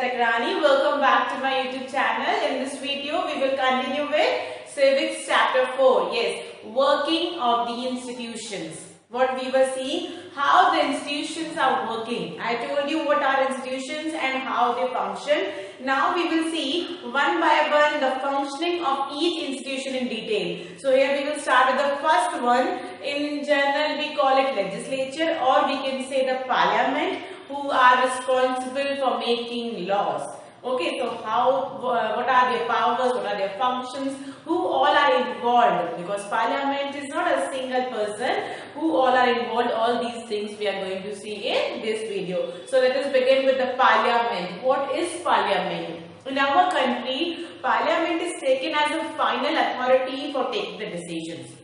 Takrani. Welcome back to my YouTube channel. In this video, we will continue with Civics Chapter 4. Yes, working of the institutions. What we were seeing, how the institutions are working. I told you what are institutions and how they function. Now we will see one by one the functioning of each institution in detail. So here we will start with the first one. In general, we call it legislature, or we can say the parliament, who are responsible for making laws. Okay, so what are their powers, what are their functions, who all are involved, because parliament is not a single person, who all are involved, all these things we are going to see in this video. So let us begin with the parliament. What is parliament? In our country, parliament is taken as a final authority for taking the decisions.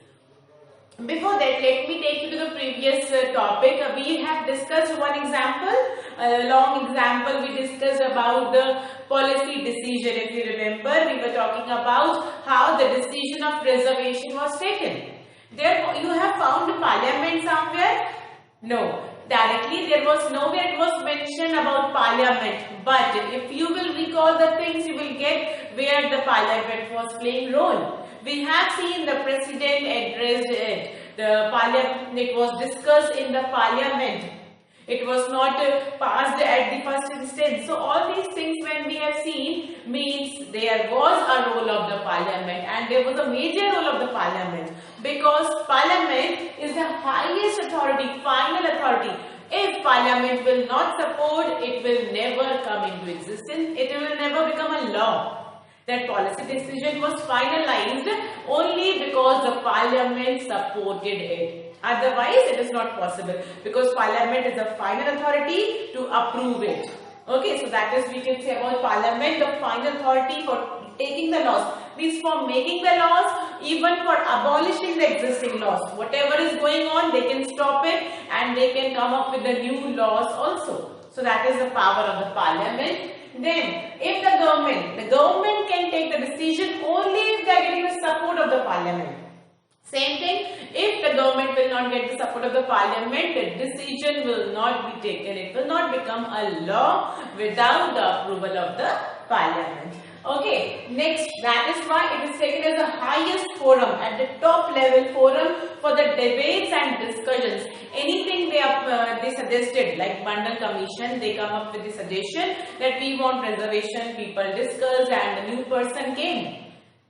Before that, let me take you to the previous topic. We have discussed one example, a long example. We discussed about the policy decision. If you remember, we were talking about how the decision of reservation was taken. Therefore, you have found the parliament somewhere? No. Directly, there was nowhere it was mentioned about parliament. But if you will recall the things, you will get where the parliament was playing role. We have seen the president addressed it. The parliament, it was discussed in the parliament. It was not passed at the first instance. So all these things when we have seen means there was a role of the parliament, and there was a major role of the parliament, because parliament is the highest authority, final authority. If parliament will not support, it will never come into existence. It will never become a law. That policy decision was finalized only because the parliament supported it. Otherwise, it is not possible, because parliament is the final authority to approve it. Okay, so that is, we can say about parliament, the final authority for taking the laws, means for making the laws, even for abolishing the existing laws. Whatever is going on, they can stop it and they can come up with the new laws also. So that is the power of the parliament. Then, if the government can take the decision only if they are getting the support of the parliament. Same thing, if the government will not get the support of the parliament, the decision will not be taken. It will not become a law without the approval of the parliament. Okay, next, that is why it is taken as the highest forum, at the top level forum for the debates and discussions. Anything they suggested, like Mandal Commission, they come up with the suggestion that we want reservation, people discussed and the new person came.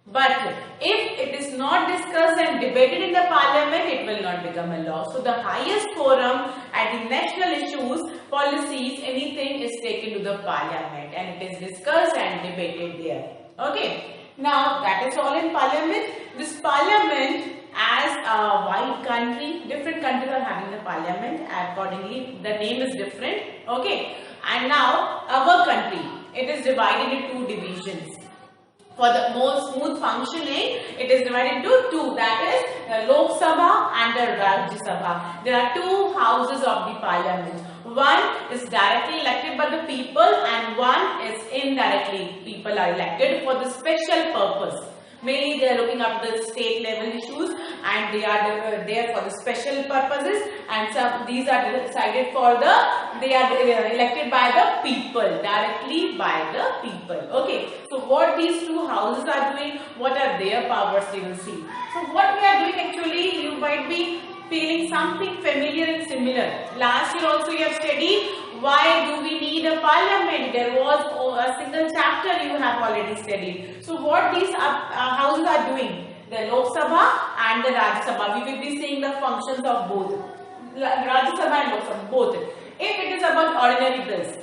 But if it is not discussed and debated in the parliament, it will not become a law. So the highest forum at the national issues, policies, anything is taken to the parliament and it is discussed and debated there. Okay. Now that is all in parliament. This parliament, as a wide country, different countries are having the parliament. Accordingly, the name is different. Okay. And now our country, it is divided into two divisions. For the more smooth functioning, it is divided into two, that is the Lok Sabha and the Rajya Sabha. There are two houses of the parliament. One is directly elected by the people and one is indirectly. People are elected for the special purpose. Mainly they are looking after the state level issues and they are there for the special purposes, and some these are decided for they are elected by the people, directly by the people. Okay, so what these two houses are doing, what are their powers, you will see. So what we are doing actually, you might be feeling something familiar and similar. Last year also you have studied why do we need a parliament. There was a single chapter you have already studied. So what these houses are doing, the Lok Sabha and the Rajya Sabha, we will be seeing the functions of both, Rajya Sabha and Lok Sabha, both. If it is about ordinary bills,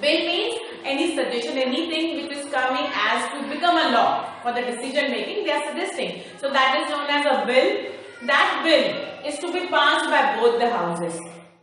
bill means any suggestion, anything which is coming as to become a law for the decision making, they are suggesting. So that is known as a bill. That bill is to be passed by both the houses.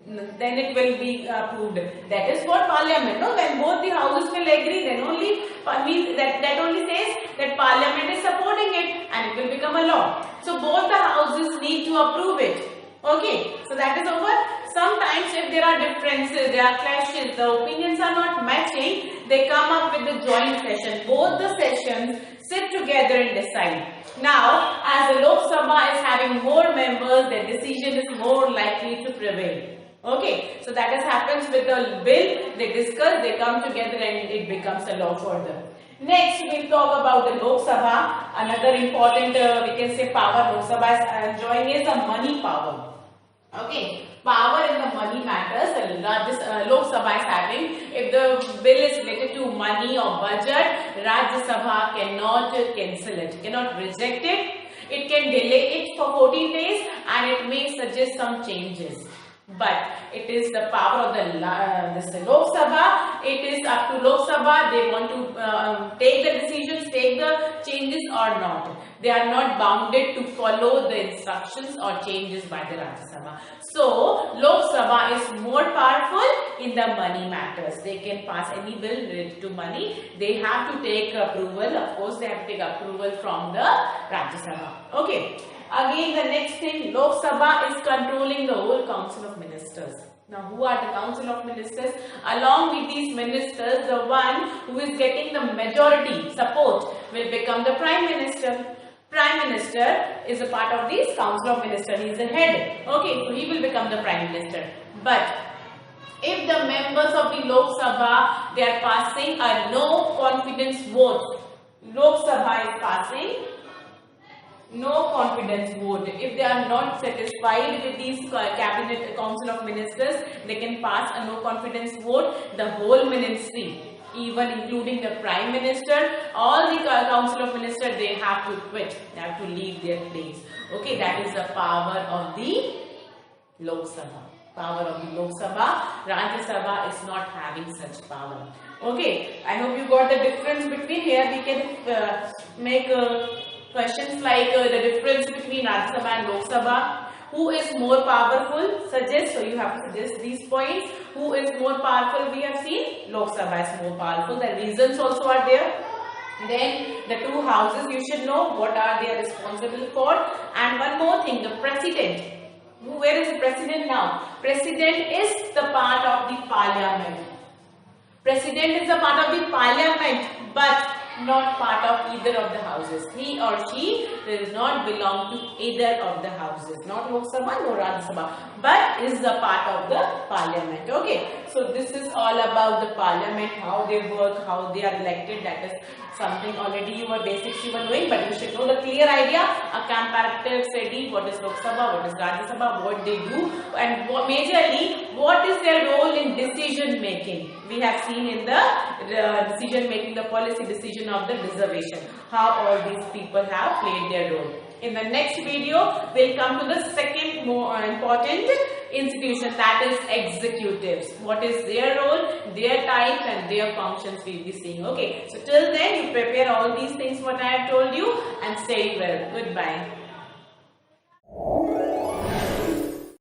Then it will be approved. That is what parliament. No, when both the houses will agree, then only means that only says that parliament is supporting it and it will become a law. So both the houses need to approve it. Okay, so that is over. Sometimes if there are differences, there are clashes, the opinions are not matching, they come up with the joint session. Both the sessions sit together and decide. Now, as the Lok Sabha is having more members, the decision is more likely to prevail. Okay, so that has happens with the bill. They discuss, they come together, and it becomes a law for them. Next, we'll talk about the Lok Sabha. Another important, we can say, power Lok Sabha is enjoying is a money power. Okay, power in the money matters. Lok Sabha is having. If the bill is related to money or budget, Rajya Sabha cannot cancel it, cannot reject it. It can delay it for 14 days and it may suggest some changes. But it is the power of the Lok Sabha. It is up to Lok Sabha. They want to take the decisions, take the changes or not. They are not bounded to follow the instructions or changes by the Rajya Sabha. So, Lok Sabha is more powerful in the money matters. They can pass any bill related to money. They have to take approval. Of course, they have to take approval from the Rajya Sabha. Okay. Again, the next thing, Lok Sabha is controlling the whole Council of Ministers. Now, who are the Council of Ministers? Along with these ministers, the one who is getting the majority support will become the Prime Minister. Prime Minister is a part of this Council of Ministers. He is the head. Okay, so he will become the Prime Minister. But if the members of the Lok Sabha, they are passing a no confidence vote. Lok Sabha is passing no confidence vote. If they are not satisfied with these cabinet council of ministers, they can pass a no confidence vote. The whole ministry, even including the prime minister, all the council of ministers, they have to quit. They have to leave their place. Okay, that is the power of the Lok Sabha. Power of the Lok Sabha. Rajya Sabha is not having such power. Okay, I hope you got the difference between here. We can make questions like the difference between Rajya Sabha and Lok Sabha. Who is more powerful? Suggest. So you have to suggest these points. Who is more powerful? We have seen Lok Sabha is more powerful. The reasons also are there. Then the two houses, you should know what are they responsible for. And one more thing, the president. Where is the president now? President is the part of the parliament. President is a part of the parliament, but not part of either of the houses. He or she does not belong to either of the houses. Not Lok Sabha, nor Rajya Sabha, but is a part of the parliament. Okay, so this is all about the parliament, how they work, how they are elected. That is something already you were basics you were knowing, but you should know the clear idea, a comparative study, what is Lok Sabha, what is Rajya Sabha, what they do, and majorly what is their role in decision making. We have seen in the decision making, the policy decision of the reservation, how all these people have played their role. In the next video, we'll come to the second more important institution, that is executives. What is their role, their types and their functions we'll be seeing. Okay, so till then you prepare all these things what I have told you and stay well. Goodbye.